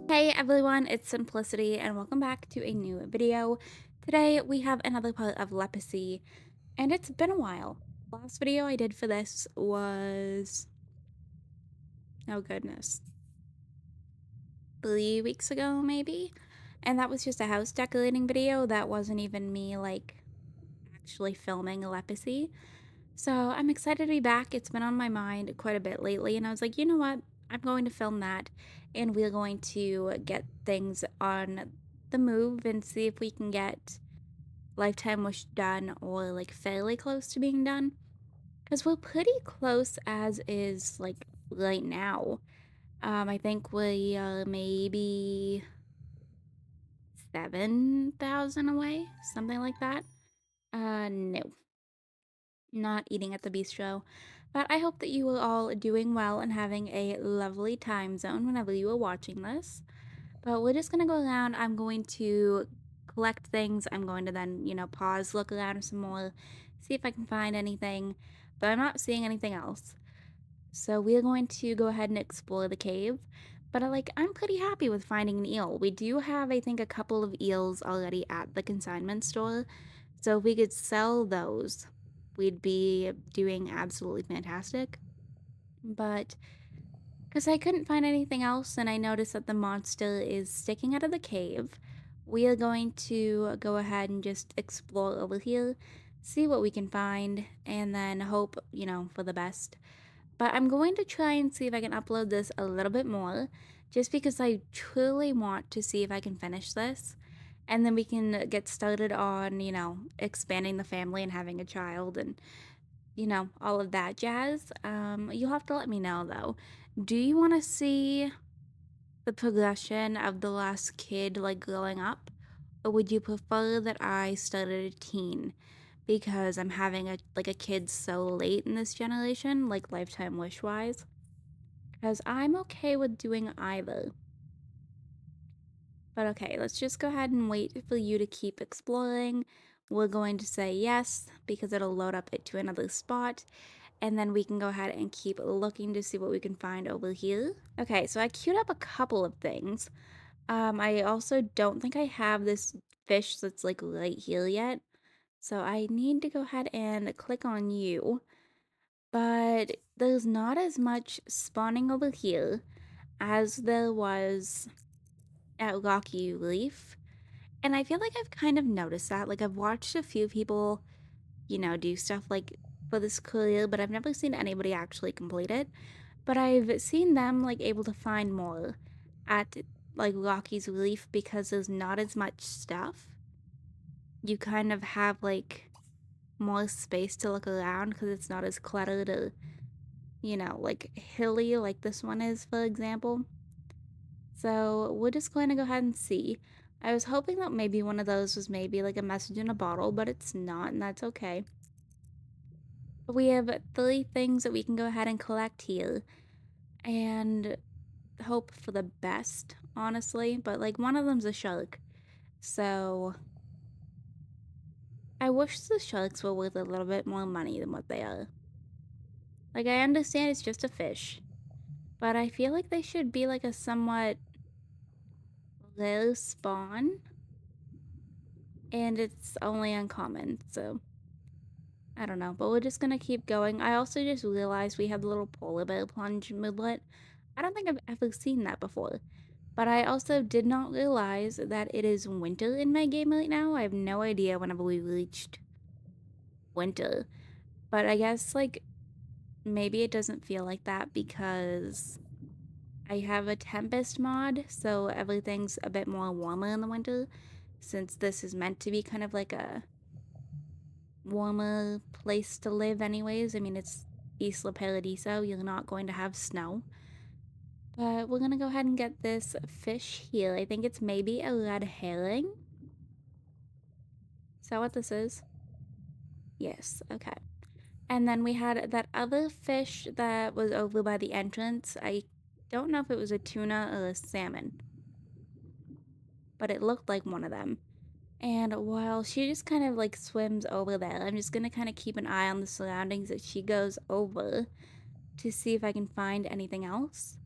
Hey everyone, it's Simplicity and welcome back to a new video. Today we have another part of Lepacy and it's been a while. Last video I did for this was, oh goodness, 3 weeks ago maybe? And that was just a house decorating video. That wasn't even me actually filming Lepacy. So I'm excited to be back. It's been on my mind quite a bit lately and I was like, you know what? I'm going to film that and we're going to get things on the move and see if we can get Lifetime Wish done or like fairly close to being done. Because we're pretty close as is like right now. I think we are maybe 7,000 away, something like that. No, not eating at the bistro. But I hope that you are all doing well and having a lovely time zone whenever you are watching this. But we're just gonna go around. I'm going to collect things. I'm going to then, pause, look around some more, see if I can find anything. But I'm not seeing anything else. So we're going to go ahead and explore the cave. But I'm pretty happy with finding an eel. We do have, I think, a couple of eels already at the consignment store. So if we could sell those, we'd be doing absolutely fantastic. But because I couldn't find anything else and I noticed that the monster is sticking out of the cave, we are going to go ahead and just explore over here, see what we can find, and then hope, for the best. But I'm going to try and see if I can upload this a little bit more, just because I truly want to see if I can finish this. And then we can get started on, expanding the family and having a child and all of that jazz. You'll have to let me know though. Do you want to see the progression of the last kid like growing up? Or would you prefer that I started a teen? Because I'm having a kid so late in this generation, like lifetime wish wise. Because I'm okay with doing either. But okay, let's just go ahead and wait for you to keep exploring. We're going to say yes because it'll load up it to another spot. And then we can go ahead and keep looking to see what we can find over here. Okay, so I queued up a couple of things. I also don't think I have this fish that's like right here yet. So I need to go ahead and click on you. But there's not as much spawning over here as there was at Rocky Reef. And I feel like I've kind of noticed that. Like I've watched a few people, do stuff like for this career, but I've never seen anybody actually complete it. But I've seen them like able to find more at like Rocky's Reef because there's not as much stuff. You kind of have like more space to look around because it's not as cluttered or, like hilly like this one is, for example. So we're just going to go ahead and see. I was hoping that maybe one of those was maybe like a message in a bottle, but it's not, and that's okay. We have 3 things that we can go ahead and collect here and hope for the best, honestly. But like one of them's a shark. So I wish the sharks were worth a little bit more money than what they are. Like I understand it's just a fish, but I feel like they should be like a somewhat rare spawn. And it's only uncommon, so I don't know, but we're just gonna keep going. I also just realized we have the little polar bear plunge moodlet. I don't think I've ever seen that before. But I also did not realize that it is winter in my game right now. I have no idea whenever we reached winter. But I guess, like, maybe it doesn't feel like that because I have a Tempest mod, so everything's a bit more warmer in the winter, since this is meant to be kind of like a warmer place to live anyways. I mean, it's Isla Paradiso. You're not going to have snow. But we're gonna go ahead and get this fish here. I think it's maybe a red herring. Is that what this is? Yes, okay. And then we had that other fish that was over by the entrance. I don't know if it was a tuna or a salmon, but it looked like one of them. And while she just kind of like swims over there, I'm just gonna kind of keep an eye on the surroundings as she goes over to see if I can find anything else.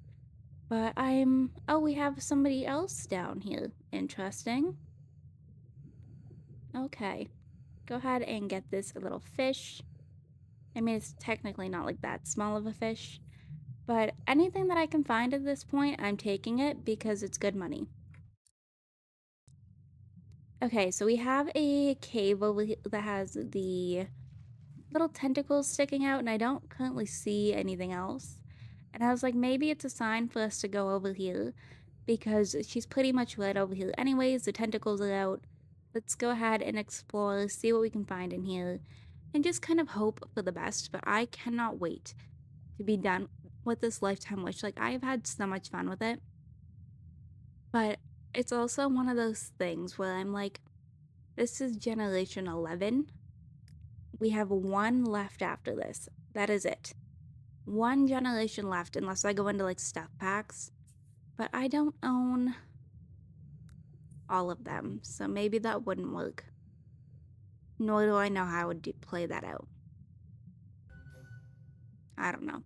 But oh, we have somebody else down here. Interesting. Okay. Go ahead and get this little fish. I mean, it's technically not like that small of a fish, but anything that I can find at this point, I'm taking it because it's good money. Okay, so we have a cave over here that has the little tentacles sticking out, and I don't currently see anything else. And I was like, maybe it's a sign for us to go over here because she's pretty much right over here. Anyways, the tentacles are out. Let's go ahead and explore, see what we can find in here, and just kind of hope for the best. But I cannot wait to be done with this lifetime wish. Like, I've had so much fun with it, but it's also one of those things where I'm like, this is generation 11. We have one left after this. That is it. One generation left, unless I go into like stuff packs. But I don't own all of them, so maybe that wouldn't work. Nor do I know how I would play that out. I don't know.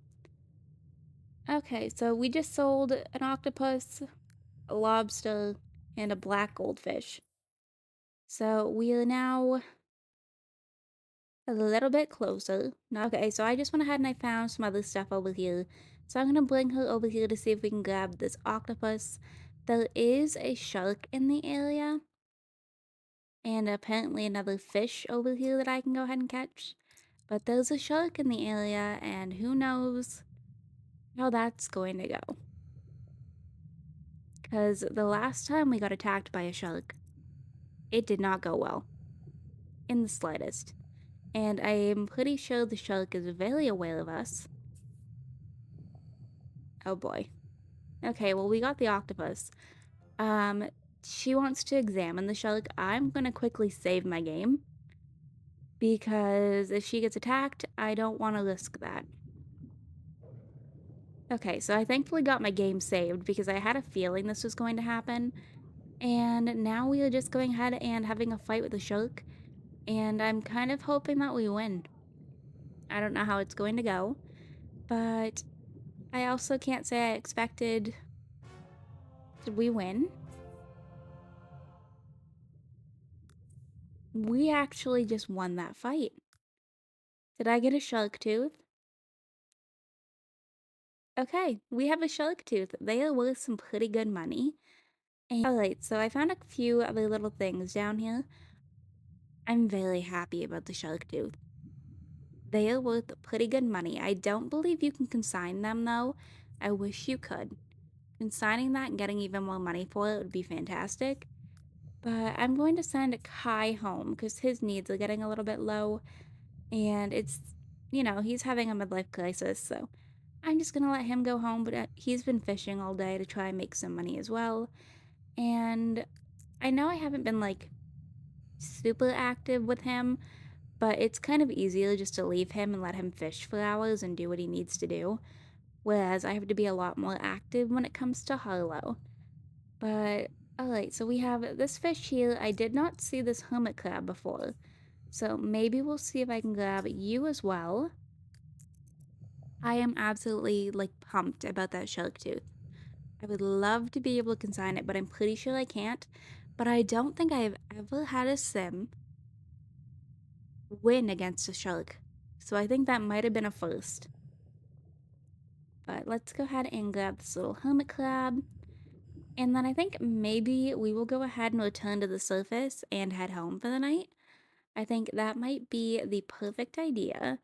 Okay, so we just sold an octopus, a lobster, and a black goldfish. So we are now a little bit closer. Okay, so I just went ahead and I found some other stuff over here. So I'm gonna bring her over here to see if we can grab this octopus. There is a shark in the area, and apparently another fish over here that I can go ahead and catch. But there's a shark in the area, and who knows how that's going to go. Because the last time we got attacked by a shark, it did not go well. In the slightest. And I am pretty sure the shark is very aware of us. Oh boy. Okay, well, we got the octopus. Um, she wants to examine the shark. I'm gonna quickly save my game. Because if she gets attacked, I don't want to risk that. Okay, so I thankfully got my game saved because I had a feeling this was going to happen. And now we are just going ahead and having a fight with the shark. And I'm kind of hoping that we win. I don't know how it's going to go. But I also can't say I expected. Did we win? We actually just won that fight. Did I get a shark tooth? Okay, we have a shark tooth. They are worth some pretty good money. Alright, so I found a few other little things down here. I'm very happy about the shark tooth. They are worth pretty good money. I don't believe you can consign them though. I wish you could. Consigning that and getting even more money for it would be fantastic. But I'm going to send Kai home because his needs are getting a little bit low. And he's having a midlife crisis, so I'm just gonna let him go home. But he's been fishing all day to try and make some money as well. And I know I haven't been like super active with him, but it's kind of easier just to leave him and let him fish for hours and do what he needs to do. Whereas I have to be a lot more active when it comes to Harlow. But alright, so we have this fish here. I did not see this hermit crab before. So maybe we'll see if I can grab you as well. I am absolutely like pumped about that shark tooth. I would love to be able to consign it, but I'm pretty sure I can't. But I don't think I have ever had a sim win against a shark. So I think that might have been a first. But let's go ahead and grab this little hermit crab. And then I think maybe we will go ahead and return to the surface and head home for the night. I think that might be the perfect idea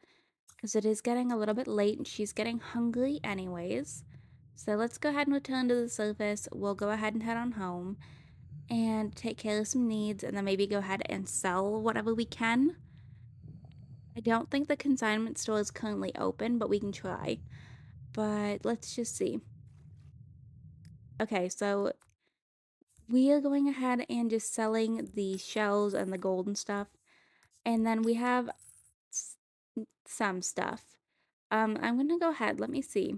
because it is getting a little bit late and she's getting hungry anyways. So let's go ahead and return to the surface. We'll go ahead and head on home and take care of some needs and then maybe go ahead and sell whatever we can. I don't think the consignment store is currently open, but we can try. But let's just see. Okay, so we are going ahead and just selling the shells and the gold and stuff. And then we have some stuff. I'm gonna go ahead, let me see.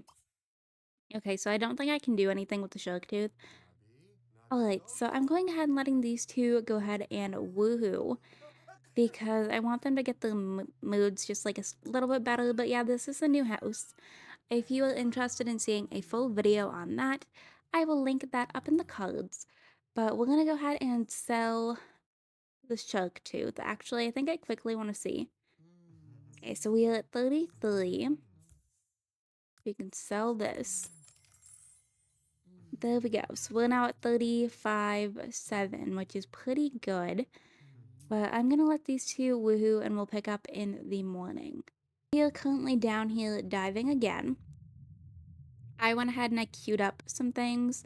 Okay, so I don't think I can do anything with the shark tooth. Alright, so I'm going ahead and letting these two go ahead and woohoo. Because I want them to get their moods just like a little bit better. But yeah, this is a new house. If you are interested in seeing a full video on that, I will link that up in the cards. But we're gonna go ahead and sell the shark tooth. Actually, I think I quickly want to see. Okay, so we are at 33. We can sell this. There we go. So we're now at 35.7, which is pretty good. But I'm gonna let these two woohoo and we'll pick up in the morning. We are currently down here diving again. I went ahead and I queued up some things.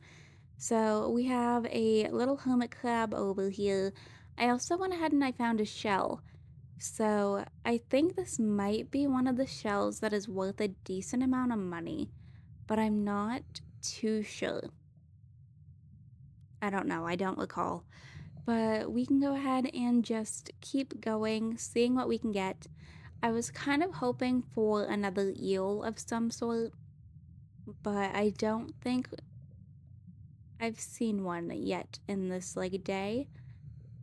So we have a little hermit crab over here. I also went ahead and I found a shell. So I think this might be one of the shells that is worth a decent amount of money, but I'm not too sure. I don't know, I don't recall. But we can go ahead and just keep going, seeing what we can get. I was kind of hoping for another eel of some sort, but I don't think I've seen one yet in this like day.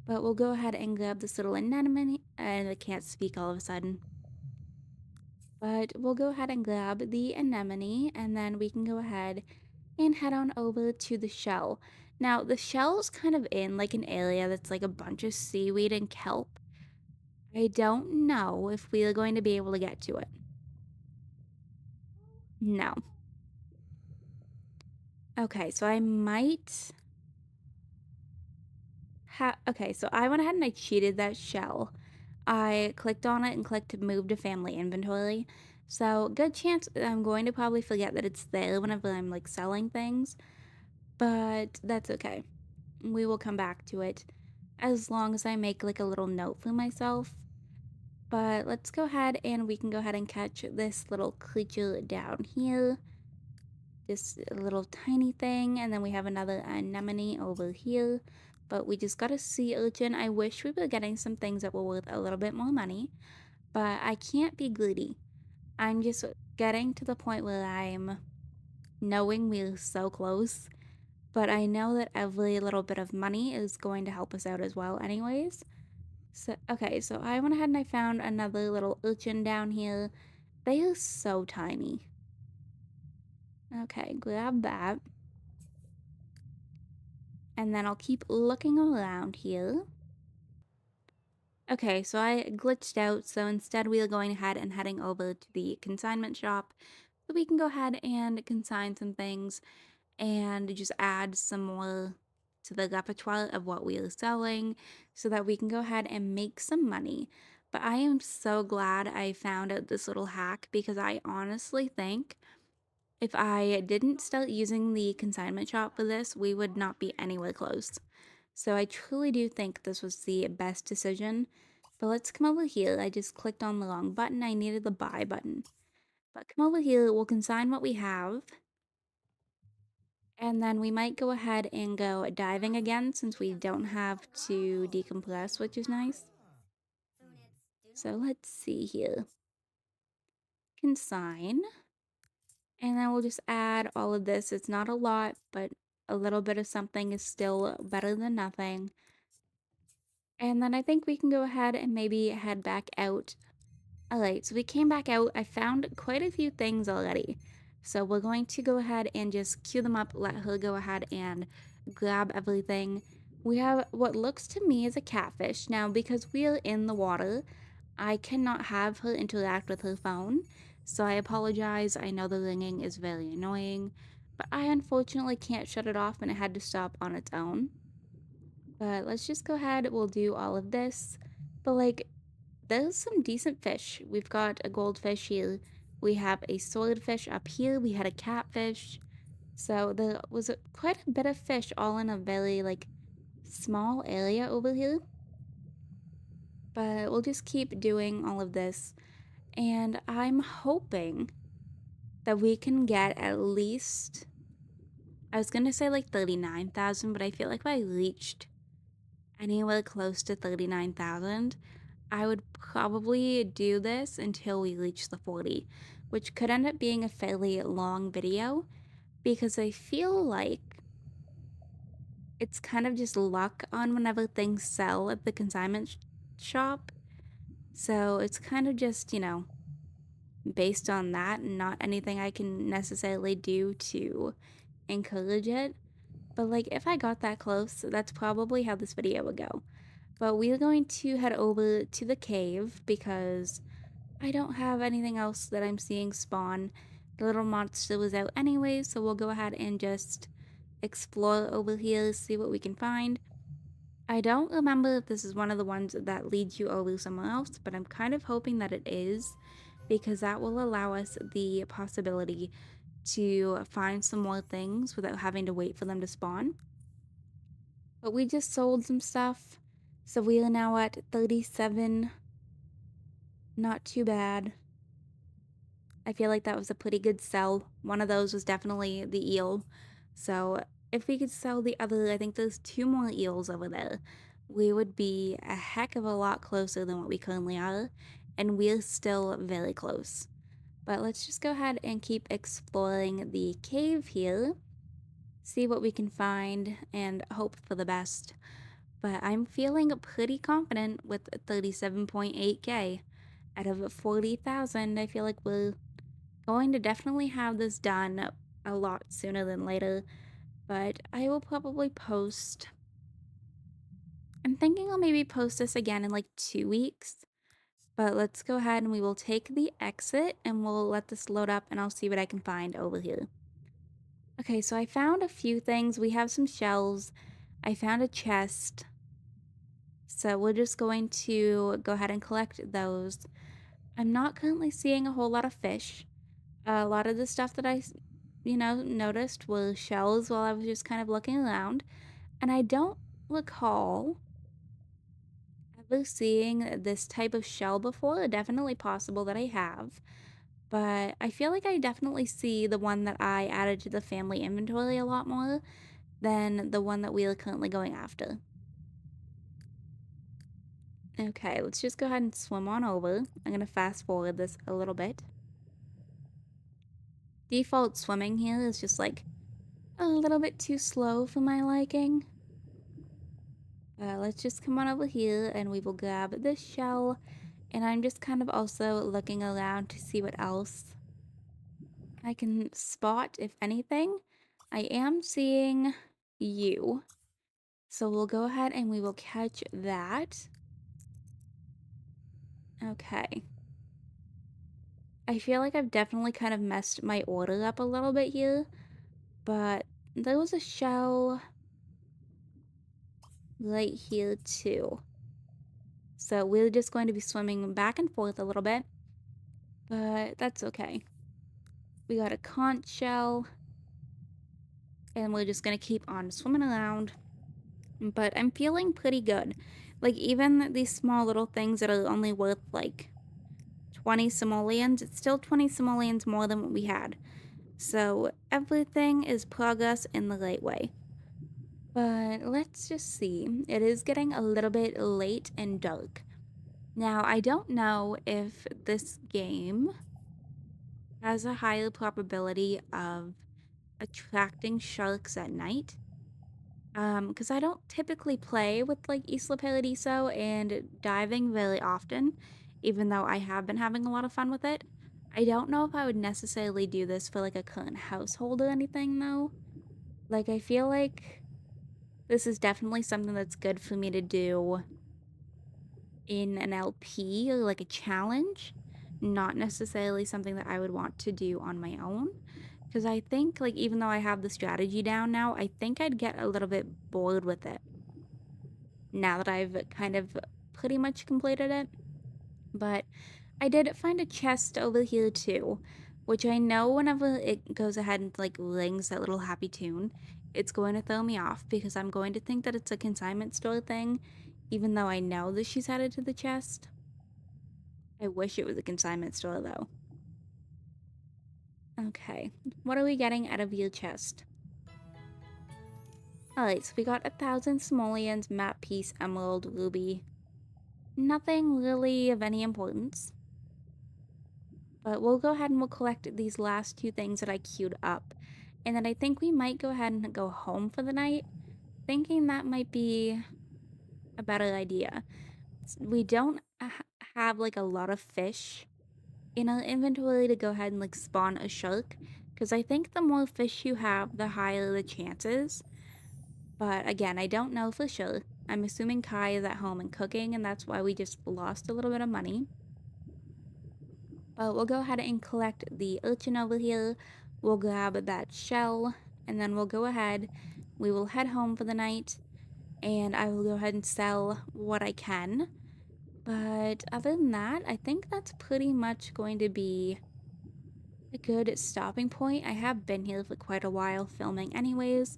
But we'll go ahead and grab this little anemone, and I can't speak all of a sudden. But we'll go ahead and grab the anemone, and then we can go ahead and head on over to the shell. Now, the shell's kind of in like an area that's like a bunch of seaweed and kelp. I don't know if we are going to be able to get to it. No. Okay, so I might have. Okay, so I went ahead and I cheated that shell. I clicked on it and clicked move to family inventory. So, good chance I'm going to probably forget that it's there whenever I'm like selling things, but that's okay. We will come back to it as long as I make like a little note for myself. But let's go ahead and we can go ahead and catch this little creature down here. This little tiny thing, and then we have another anemone over here. But we just got a sea urchin. I wish we were getting some things that were worth a little bit more money, but I can't be greedy. I'm just getting to the point where I'm knowing we're so close, but I know that every little bit of money is going to help us out as well anyways. So, okay, so I went ahead and I found another little urchin down here. They are so tiny. Okay, grab that. And then I'll keep looking around here. Okay, so I glitched out, so instead we are going ahead and heading over to the consignment shop so we can go ahead and consign some things and just add some more to the repertoire of what we are selling so that we can go ahead and make some money. But I am so glad I found out this little hack because I honestly think if I didn't start using the consignment shop for this, we would not be anywhere close. So I truly do think this was the best decision. But let's come over here. I just clicked on the wrong button. I needed the buy button. But come over here. We'll consign what we have. And then we might go ahead and go diving again since we don't have to decompress, which is nice. So let's see here. Consign. And then we'll just add all of this. It's not a lot, but a little bit of something is still better than nothing. And then I think we can go ahead and maybe head back out. Alright, so we came back out. I found quite a few things already. So we're going to go ahead and just queue them up, let her go ahead and grab everything. We have what looks to me as a catfish. Now, because we are in the water, I cannot have her interact with her phone. So I apologize. I know the ringing is very annoying, but I unfortunately can't shut it off and it had to stop on its own. But let's just go ahead. We'll do all of this. But like, there's some decent fish. We've got a goldfish here. We have a swordfish up here. We had a catfish. So there was quite a bit of fish all in a very like small area over here. But we'll just keep doing all of this. And I'm hoping that we can get at least, I was gonna say like 39,000, but I feel like if I reached anywhere close to 39,000, I would probably do this until we reach the 40, which could end up being a fairly long video because I feel like it's kind of just luck on whenever things sell at the consignment shop. So it's kind of just, based on that, and not anything I can necessarily do to encourage it. But like if I got that close, that's probably how this video would go. But we're going to head over to the cave because I don't have anything else that I'm seeing spawn. The little monster was out anyway, so we'll go ahead and just explore over here, see what we can find. I don't remember if this is one of the ones that leads you over somewhere else, but I'm kind of hoping that it is, because that will allow us the possibility to find some more things without having to wait for them to spawn. But we just sold some stuff, so we are now at 37. Not too bad. I feel like that was a pretty good sell. One of those was definitely the eel. So if we could sell the other, I think there's 2 more eels over there, we would be a heck of a lot closer than what we currently are. And we're still very close. But let's just go ahead and keep exploring the cave here. See what we can find and hope for the best. But I'm feeling pretty confident with 37.8k. Out of 40,000, I feel like we're going to definitely have this done a lot sooner than later, but I will probably post. I'm thinking I'll maybe post this again in like 2 weeks, but let's go ahead and we will take the exit and we'll let this load up and I'll see what I can find over here. Okay, so I found a few things. We have some shells. I found a chest. So we're just going to go ahead and collect those. I'm not currently seeing a whole lot of fish. A lot of the stuff that I noticed was shells while I was just kind of looking around. And I don't recall ever seeing this type of shell before. Definitely possible that I have. But I feel like I definitely see the one that I added to the family inventory a lot more than the one that we are currently going after. Okay, let's just go ahead and swim on over. I'm going to fast forward this a little bit. Default swimming here is just like a little bit too slow for my liking. Let's just come on over here and we will grab this shell. And I'm just kind of also looking around to see what else I can spot, if anything. I am seeing you. So we'll go ahead and we will catch that. Okay. I feel like I've definitely kind of messed my order up a little bit here. But there was a shell right here too. So we're just going to be swimming back and forth a little bit. But that's okay. We got a conch shell. And we're just gonna keep on swimming around. But I'm feeling pretty good. Like, even these small little things that are only worth, like, 20 simoleons, it's still 20 simoleons more than what we had. So, everything is progress in the right way. But let's just see. It is getting a little bit late and dark. Now, I don't know if this game has a higher probability of attracting sharks at night. Because I don't typically play with like Isla Paradiso and diving very often, even though I have been having a lot of fun with it. I don't know if I would necessarily do this for like a current household or anything though. Like, I feel like this is definitely something that's good for me to do in an LP or like a challenge, not necessarily something that I would want to do on my own. Because I think, like, even though I have the strategy down now, I think I'd get a little bit bored with it now that I've kind of pretty much completed it. But I did find a chest over here too, which I know whenever it goes ahead and like rings that little happy tune, it's going to throw me off because I'm going to think that it's a consignment store thing, even though I know that she's added to the chest. I wish it was a consignment store though. Okay, what are we getting out of your chest? Alright, so we got 1,000 simoleons, map piece, emerald, ruby. Nothing really of any importance. But we'll go ahead and we'll collect these last 2 things that I queued up. And then I think we might go ahead and go home for the night. Thinking that might be a better idea. We don't have like a lot of fish in our inventory to go ahead and like spawn a shark. Because I think the more fish you have, the higher the chances. But again, I don't know for sure. I'm assuming Kai is at home and cooking, and that's why we just lost a little bit of money. But we'll go ahead and collect the urchin over here. We'll grab that shell, and then we'll go ahead. We will head home for the night, and I will go ahead and sell what I can. But other than that, I think that's pretty much going to be a good stopping point. I have been here for quite a while filming anyways.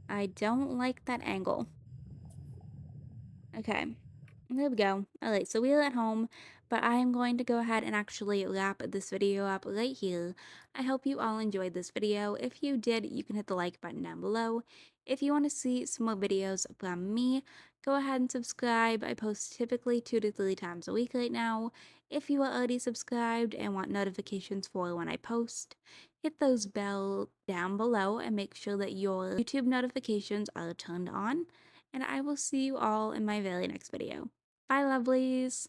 I don't like that angle. Okay, there we go. Alright, so we are at home, but I am going to go ahead and actually wrap this video up right here. I hope you all enjoyed this video. If you did, you can hit the like button down below. If you want to see some more videos from me, go ahead and subscribe. I post typically 2 to 3 times a week right now. If you are already subscribed and want notifications for when I post, hit those bell down below and make sure that your YouTube notifications are turned on, and I will see you all in my very next video. Bye, lovelies!